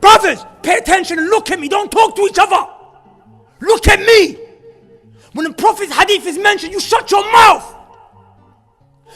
Brothers, pay attention and look at me. Don't talk to each other. Look at me. When the Prophet's hadith is mentioned, you shut your mouth.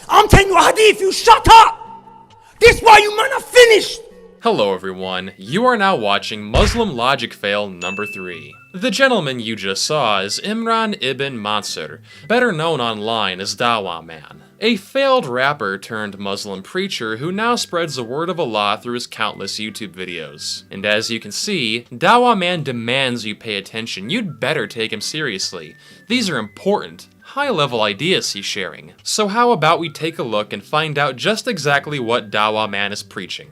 I'm telling you a hadith, you shut up. This is why you men are finished. Hello everyone, you are now watching Muslim Logic Fail number 3. The gentleman you just saw is Imran ibn Mansur, better known online as Dawah Man, a failed rapper turned Muslim preacher who now spreads the word of Allah through his countless YouTube videos. And as you can see, Dawah Man demands you pay attention. You'd better take him seriously. These are important, high-level ideas he's sharing. So how about we take a look and find out just exactly what Dawah Man is preaching.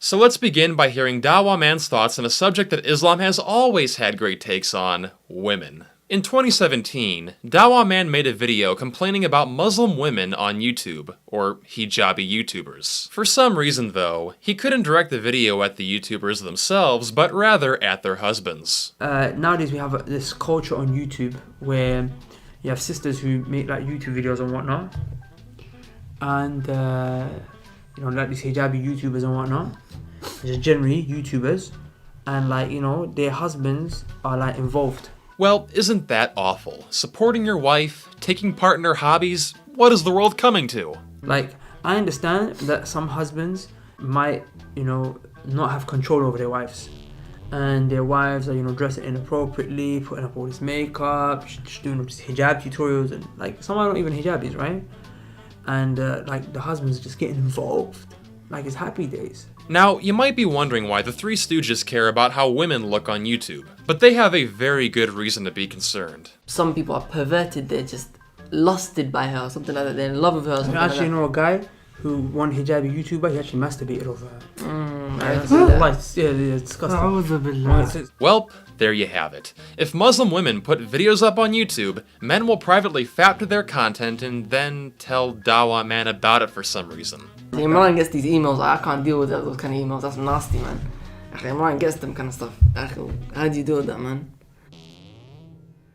So let's begin by hearing Dawah Man's thoughts on a subject that Islam has always had great takes on: women. In 2017, Dawah Man made a video complaining about Muslim women on YouTube, or hijabi YouTubers. For some reason though, he couldn't direct the video at the YouTubers themselves, but rather at their husbands. Nowadays we have this culture on YouTube where you have sisters who make like YouTube videos and whatnot, and you know, like these hijabi YouTubers and whatnot, just generally YouTubers, and like, you know, their husbands are like involved. Well, isn't that awful? Supporting your wife, taking part in her hobbies, what is the world coming to? Like, I understand that some husbands might, you know, not have control over their wives, and their wives are, you know, dressing inappropriately, putting up all this makeup, just doing these hijab tutorials, and like some are not even hijabis, right? And like the husband's just getting involved like it's happy days. Now, you might be wondering why the Three Stooges care about how women look on YouTube, but they have a very good reason to be concerned. Some people are perverted, they're just lusted by her or something like that, they're in love with her or something I actually like know a guy who, one hijabi YouTuber, he actually masturbated over her. Yeah, it's disgusting. Well, there you have it. If Muslim women put videos up on YouTube, men will privately fap to their content and then tell Dawah Man about it for some reason. that. Imran gets these emails, I can't deal with those kind of emails, that's nasty, man. Imran gets them kind of stuff. How do you deal with that, man?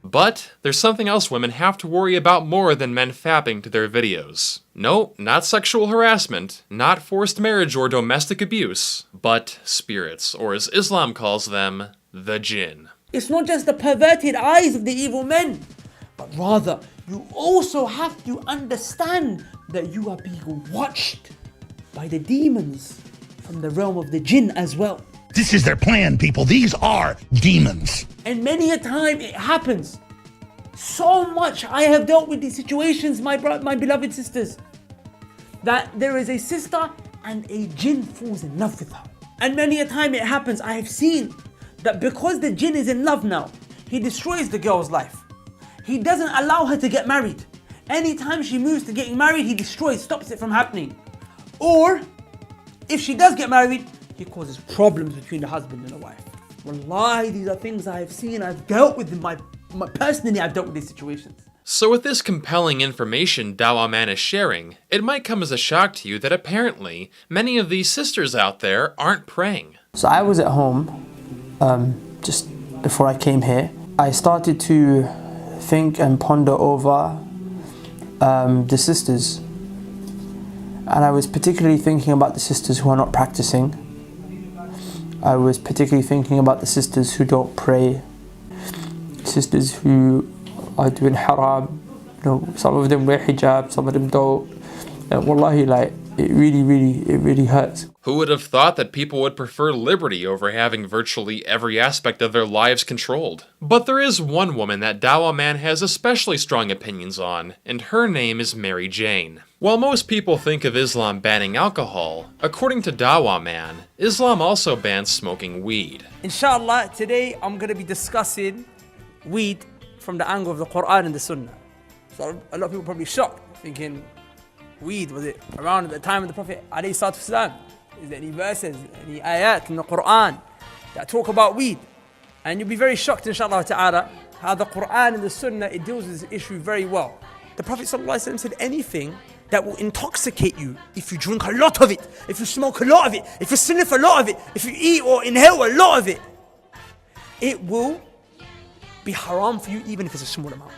But there's something else women have to worry about more than men fapping to their videos. No, not sexual harassment, not forced marriage or domestic abuse, but spirits, or as Islam calls them, the jinn. It's not just the perverted eyes of the evil men, but rather you also have to understand that you are being watched by the demons from the realm of the jinn as well. This is their plan, people. These are demons. And many a time it happens. So much I have dealt with these situations, my beloved sisters, that there is a sister and a jinn falls in love with her. And many a time it happens, I have seen that because the jinn is in love now, he destroys the girl's life. He doesn't allow her to get married. Anytime she moves to getting married, he destroys, stops it from happening. Or, if she does get married, he causes problems between the husband and the wife. Wallahi, these are things I have seen, I've dealt with them, personally I've dealt with these situations. So with this compelling information Dawah Man is sharing, it might come as a shock to you that apparently many of these sisters out there aren't praying. So I was at home just before I came here. I started to think and ponder over the sisters, and I was particularly thinking about the sisters who are not practicing. I was particularly thinking about the sisters who don't pray, sisters who are doing haram. You know, some of them wear hijab, some of them don't. And wallahi, like, it really hurts. Who would have thought that people would prefer liberty over having virtually every aspect of their lives controlled? But there is one woman that Dawah Man has especially strong opinions on, and her name is Mary Jane. While most people think of Islam banning alcohol, according to Dawah Man, Islam also bans smoking weed. Inshallah, today I'm going to be discussing weed from the angle of the Quran and the Sunnah. So a lot of people are probably shocked, thinking, weed, was it around at the time of the Prophet ﷺ? Is there any verses, any ayat in the Quran that talk about weed? And you'll be very shocked, inshallah ta'ala, how the Quran and the Sunnah, it deals with this issue very well. The Prophet ﷺ said anything that will intoxicate you, if you drink a lot of it, if you smoke a lot of it, if you sniff a lot of it, if you eat or inhale a lot of it, it will be haram for you even if it's a small amount.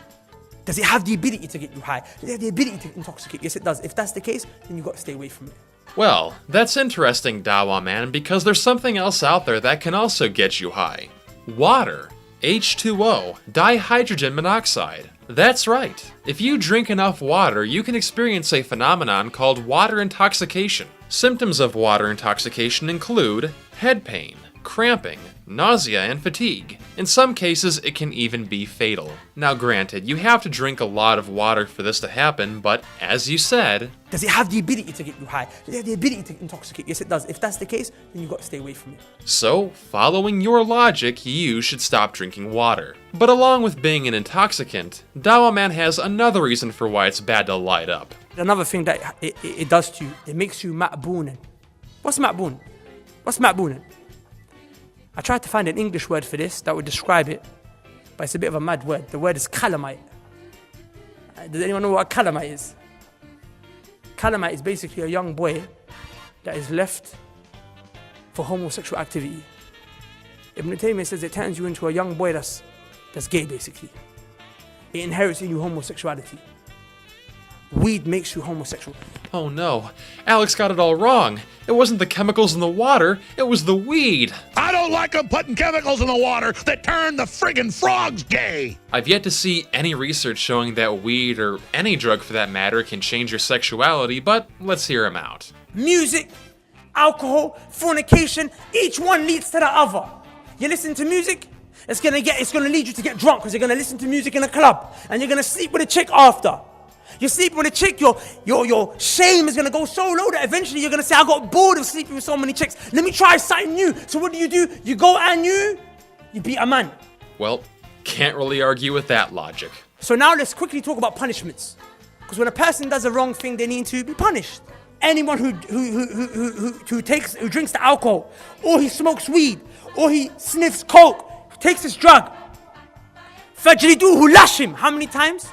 Does it have the ability to get you high? Does it have the ability to intoxicate? Yes, it does. If that's the case, then you've got to stay away from it. Well, that's interesting, Dawah man, because there's something else out there that can also get you high. Water. H2O, dihydrogen monoxide. That's right. If you drink enough water, you can experience a phenomenon called water intoxication. Symptoms of water intoxication include head pain, cramping, nausea, and fatigue. In some cases, it can even be fatal. Now granted, you have to drink a lot of water for this to happen, but as you said... Does it have the ability to get you high? Does it have the ability to intoxicate? Yes, it does. If that's the case, then you've got to stay away from it. So, following your logic, you should stop drinking water. But along with being an intoxicant, Dawah man has another reason for why it's bad to light up. Another thing that it does to you, it makes you ma'boonin. What's ma'boon? What's ma'boonin? I tried to find an English word for this that would describe it, but it's a bit of a mad word. The word is calamite. Does anyone know what a calamite is? Calamite is basically a young boy that is left for homosexual activity. Ibn Taymiyyah says it turns you into a young boy that's gay, basically. It inherits in you homosexuality. Weed makes you homosexual. Oh no, Alex got it all wrong. It wasn't the chemicals in the water, it was the weed. I don't like them putting chemicals in the water that turn the friggin' frogs gay. I've yet to see any research showing that weed, or any drug for that matter, can change your sexuality, but let's hear him out. Music, alcohol, fornication, each one leads to the other. You listen to music, it's gonna lead you to get drunk because you're gonna listen to music in a club and you're gonna sleep with a chick after. You sleep with a chick, your shame is gonna go so low that eventually you're gonna say, I got bored of sleeping with so many chicks. Let me try something new. So what do? You go and you beat a man. Well, can't really argue with that logic. So now let's quickly talk about punishments. Because when a person does a wrong thing, they need to be punished. Anyone who drinks the alcohol, or he smokes weed, or he sniffs coke, takes this drug, fajliduhu, lash him. How many times?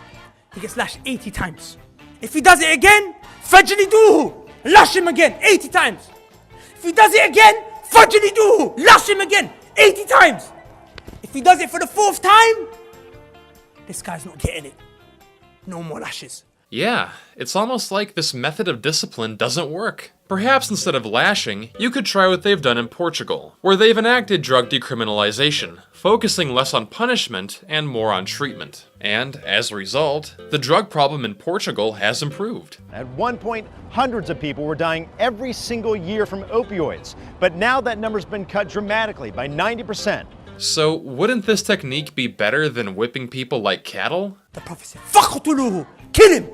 He gets lashed 80 times. If he does it again, fajliduhu, lash him again 80 times. If he does it again, fajliduhu, lash him again 80 times. If he does it for the 4th time, this guy's not getting it. No more lashes. Yeah, it's almost like this method of discipline doesn't work. Perhaps instead of lashing, you could try what they've done in Portugal, where they've enacted drug decriminalization, focusing less on punishment and more on treatment. And, as a result, the drug problem in Portugal has improved. At one point, hundreds of people were dying every single year from opioids, but now that number's been cut dramatically by 90%. So, wouldn't this technique be better than whipping people like cattle? The Prophet said, "Faqtuluhu, kill him."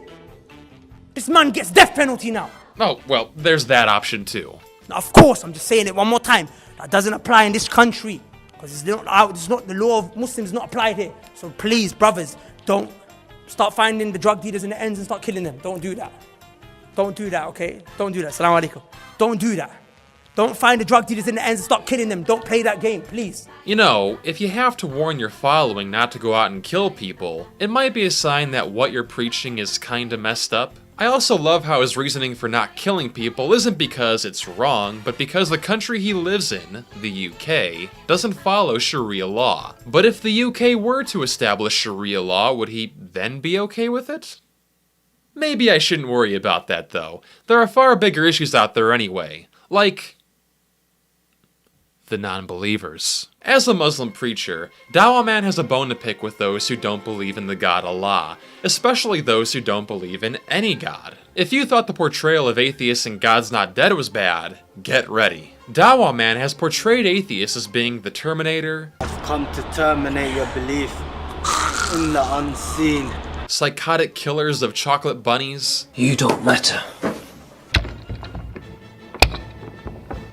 This man gets death penalty now. Oh, well, there's that option too. Now, of course, I'm just saying it one more time. That doesn't apply in this country. Because it's not the law of Muslims not applied here. So please, brothers, don't start finding the drug dealers in the ends and start killing them. Don't do that. Don't do that, okay? Don't do that. Assalamu alaikum. Don't do that. Don't find the drug dealers in the ends and start killing them. Don't play that game, please. You know, if you have to warn your following not to go out and kill people, it might be a sign that what you're preaching is kinda messed up. I also love how his reasoning for not killing people isn't because it's wrong, but because the country he lives in, the UK, doesn't follow Sharia law. But if the UK were to establish Sharia law, would he then be okay with it? Maybe I shouldn't worry about that though. There are far bigger issues out there anyway, like the non-believers. As a Muslim preacher, Dawah man has a bone to pick with those who don't believe in the God Allah, especially those who don't believe in any God. If you thought the portrayal of atheists in God's Not Dead was bad, get ready. Dawah man has portrayed atheists as being the Terminator, I've come to terminate your belief in the unseen. Psychotic killers of chocolate bunnies, You don't matter.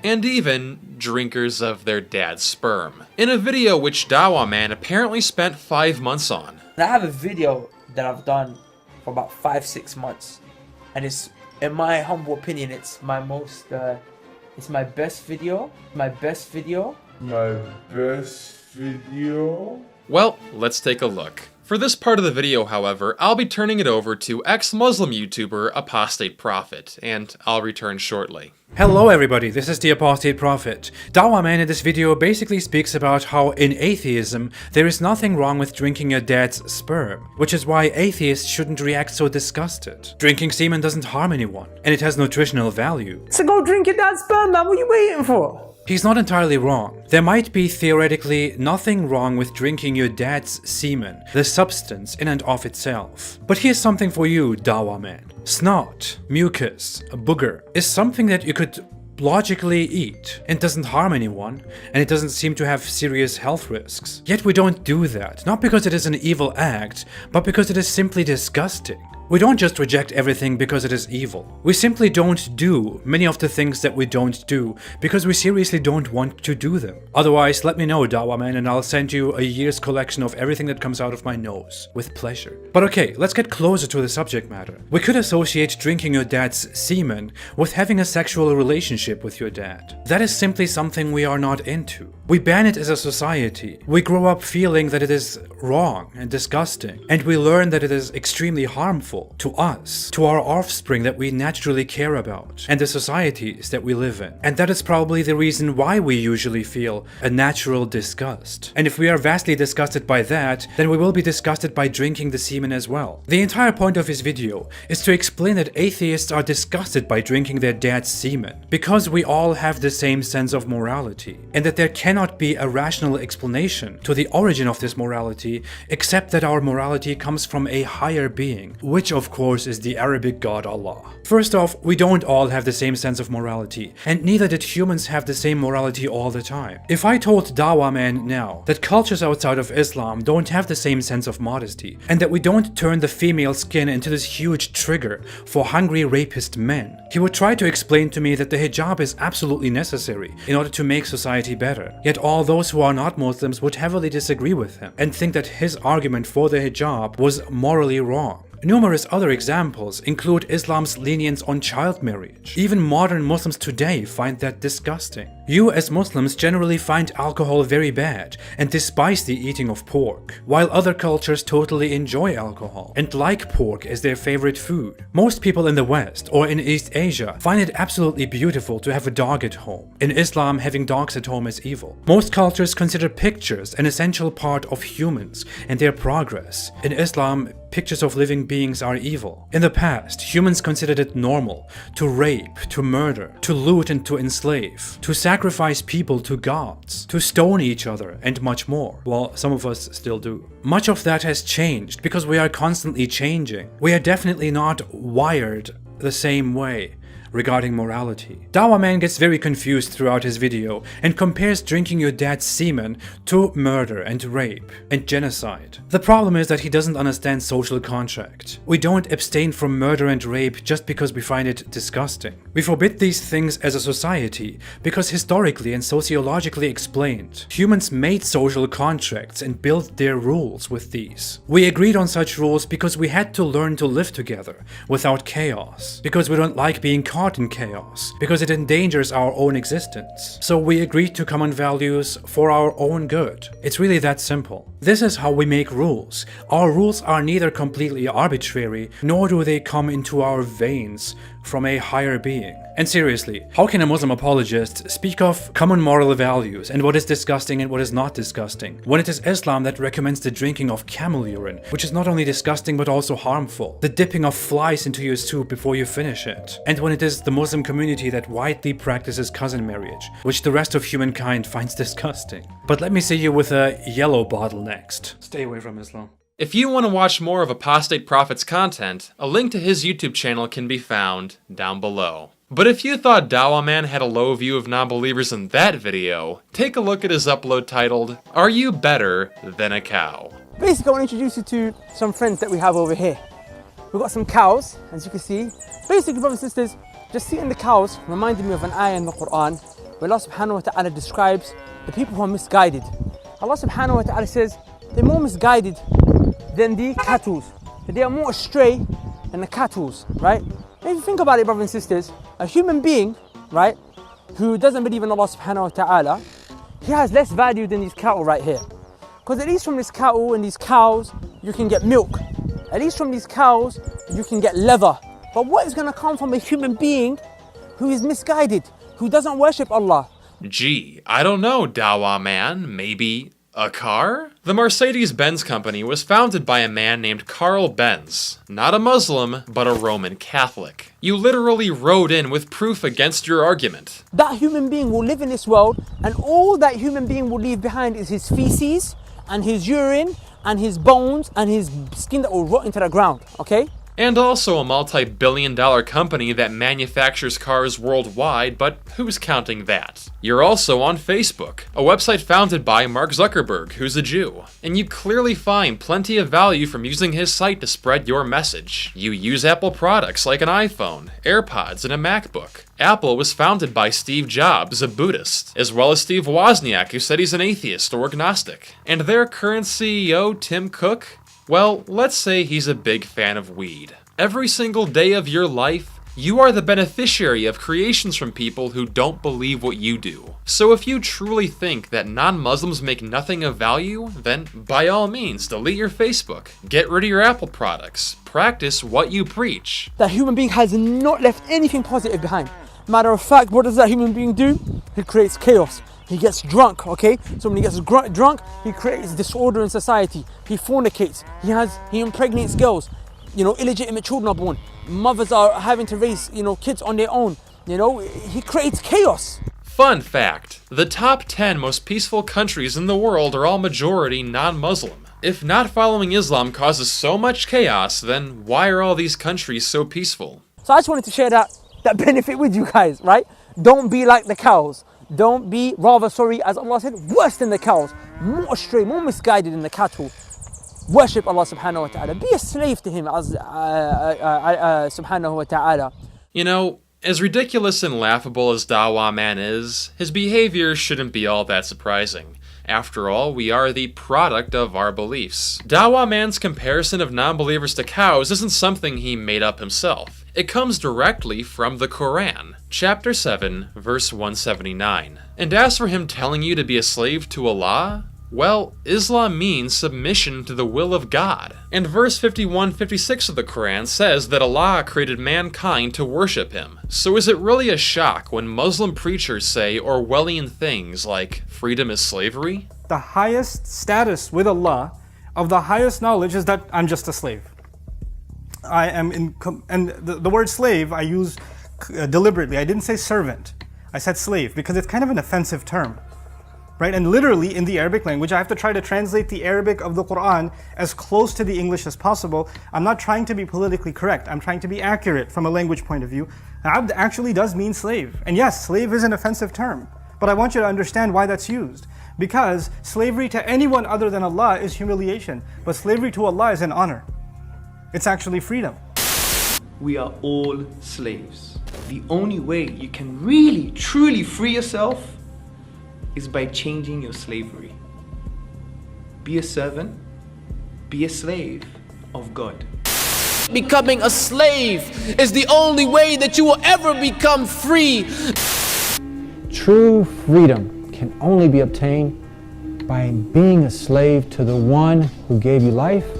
and even drinkers of their dad's sperm. In a video which Dawah man apparently spent 5 months on. I have a video that I've done for about 5-6 months, and it's, in my humble opinion, it's my most, it's my best video. Well, let's take a look. For this part of the video, however, I'll be turning it over to ex-Muslim YouTuber Apostate Prophet, and I'll return shortly. Hello everybody, this is the Apostate Prophet. Dawah Man in this video basically speaks about how in atheism there is nothing wrong with drinking your dad's sperm, which is why atheists shouldn't react so disgusted. Drinking semen doesn't harm anyone, and it has nutritional value. So go drink your dad's sperm, man. What are you waiting for? He's not entirely wrong. There might be theoretically nothing wrong with drinking your dad's semen, the substance in and of itself. But here's something for you, Dawah Man. Snot, mucus, a booger is something that you could logically eat and doesn't harm anyone, and it doesn't seem to have serious health risks. Yet we don't do that, not because it is an evil act, but because it is simply disgusting. We don't just reject everything because it is evil. We simply don't do many of the things that we don't do because we seriously don't want to do them. Otherwise, let me know, Dawah Man, and I'll send you a year's collection of everything that comes out of my nose, with pleasure. But okay, let's get closer to the subject matter. We could associate drinking your dad's semen with having a sexual relationship with your dad. That is simply something we are not into. We ban it as a society. We grow up feeling that it is wrong and disgusting, and we learn that it is extremely harmful to us, to our offspring that we naturally care about, and the societies that we live in. And that is probably the reason why we usually feel a natural disgust. And if we are vastly disgusted by that, then we will be disgusted by drinking the semen as well. The entire point of his video is to explain that atheists are disgusted by drinking their dad's semen, because we all have the same sense of morality, and that there cannot be a rational explanation to the origin of this morality except that our morality comes from a higher being, which of course is the Arabic god Allah. First off, we don't all have the same sense of morality, and neither did humans have the same morality all the time. If I told Dawah Man now that cultures outside of Islam don't have the same sense of modesty, and that we don't turn the female skin into this huge trigger for hungry rapist men, he would try to explain to me that the hijab is absolutely necessary in order to make society better. Yet all those who are not Muslims would heavily disagree with him and think that his argument for the hijab was morally wrong. Numerous other examples include Islam's lenience on child marriage. Even modern Muslims today find that disgusting. You as Muslims generally find alcohol very bad and despise the eating of pork, while other cultures totally enjoy alcohol and like pork as their favorite food. Most people in the West or in East Asia find it absolutely beautiful to have a dog at home. In Islam, having dogs at home is evil. Most cultures consider pictures an essential part of humans and their progress. In Islam, pictures of living beings are evil. In the past, humans considered it normal to rape, to murder, to loot and to enslave, to sacrifice people to gods, to stone each other, and much more. Well, some of us still do. Much of that has changed because we are constantly changing. We are definitely not wired the same way regarding morality. Dawah Man gets very confused throughout his video and compares drinking your dad's semen to murder and rape and genocide. The problem is that he doesn't understand social contract. We don't abstain from murder and rape just because we find it disgusting. We forbid these things as a society because historically and sociologically explained, humans made social contracts and built their rules with these. We agreed on such rules because we had to learn to live together without chaos, because we don't like being caught in chaos, because it endangers our own existence. So we agreed to common values for our own good. It's really that simple. This is how we make rules. Our rules are neither completely arbitrary, nor do they come into our veins from a higher being. And seriously, how can a Muslim apologist speak of common moral values and what is disgusting and what is not disgusting, when it is Islam that recommends the drinking of camel urine, which is not only disgusting but also harmful, the dipping of flies into your soup before you finish it, and when it is the Muslim community that widely practices cousin marriage, which the rest of humankind finds disgusting. But let me see you with a yellow bottle next. Stay away from Islam. If you want to watch more of Apostate Prophet's content, a link to his YouTube channel can be found down below. But if you thought Dawah Man had a low view of non-believers in that video, take a look at his upload titled, "Are You Better Than a Cow?" Basically, I want to introduce you to some friends that we have over here. We've got some cows, as you can see. Basically, brothers and sisters, just seeing the cows reminded me of an ayah in the Quran where Allah subhanahu wa ta'ala describes the people who are misguided. Allah subhanahu wa ta'ala says they're more misguided than the cattle. They are more astray than the cattle, right? If you think about it, brothers and sisters, a human being, right, who doesn't believe in Allah subhanahu wa ta'ala, he has less value than these cattle right here. Because at least from this cattle and these cows, you can get milk. At least from these cows, you can get leather. But what is going to come from a human being who is misguided, who doesn't worship Allah? Gee, I don't know, Dawah man. Maybe a car? The Mercedes-Benz company was founded by a man named Carl Benz. Not a Muslim, but a Roman Catholic. You literally wrote in with proof against your argument. That human being will live in this world, and all that human being will leave behind is his feces and his urine and his bones and his skin that will rot into the ground, okay? And also a multi-billion-dollar company that manufactures cars worldwide, but who's counting that? You're also on Facebook, a website founded by Mark Zuckerberg, who's a Jew. And you clearly find plenty of value from using his site to spread your message. You use Apple products like an iPhone, AirPods, and a MacBook. Apple was founded by Steve Jobs, a Buddhist, as well as Steve Wozniak, who said he's an atheist or agnostic. And their current CEO, Tim Cook, well, let's say he's a big fan of weed. Every single day of your life, you are the beneficiary of creations from people who don't believe what you do. So if you truly think that non-Muslims make nothing of value, then by all means, delete your Facebook, get rid of your Apple products, practice what you preach. That human being has not left anything positive behind. Matter of fact, what does that human being do? He creates chaos. He gets drunk, okay? So when he gets drunk, he creates disorder in society. He fornicates. He impregnates girls. Illegitimate children are born. Mothers are having to raise, kids on their own. He creates chaos. Fun fact, the top 10 most peaceful countries in the world are all majority non-Muslim. If not following Islam causes so much chaos, then why are all these countries so peaceful? So I just wanted to share that benefit with you guys, right? Don't be like the cows. Don't be, as Allah said, worse than the cows, more astray, more misguided than the cattle. Worship Allah subhanahu wa ta'ala. Be a slave to Him subhanahu wa ta'ala. As ridiculous and laughable as Dawah man is, his behavior shouldn't be all that surprising. After all, we are the product of our beliefs. Dawah man's comparison of non-believers to cows isn't something he made up himself. It comes directly from the Quran, chapter 7, verse 179. And as for him telling you to be a slave to Allah, well, Islam means submission to the will of God. And verse 51-56 of the Quran says that Allah created mankind to worship Him. So is it really a shock when Muslim preachers say Orwellian things like freedom is slavery? The highest status with Allah, of the highest knowledge, is that I'm just a slave. And the word slave I use deliberately. I didn't say servant. I said slave because it's kind of an offensive term. Right? And literally in the Arabic language, I have to try to translate the Arabic of the Quran as close to the English as possible. I'm not trying to be politically correct. I'm trying to be accurate from a language point of view. Abd actually does mean slave. And yes, slave is an offensive term. But I want you to understand why that's used. Because slavery to anyone other than Allah is humiliation. But slavery to Allah is an honor. It's actually freedom. We are all slaves. The only way you can really, truly free yourself is by changing your slavery. Be a servant, be a slave of God. Becoming a slave is the only way that you will ever become free. True freedom can only be obtained by being a slave to the one who gave you life,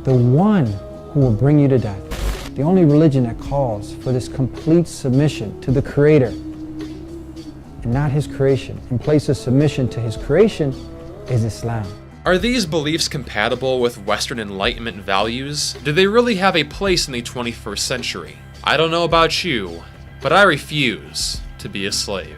the one who will bring you to death. The only religion that calls for this complete submission to the Creator and not His creation, and places submission to His creation, is Islam. Are these beliefs compatible with Western Enlightenment values? Do they really have a place in the 21st century? I don't know about you, but I refuse to be a slave.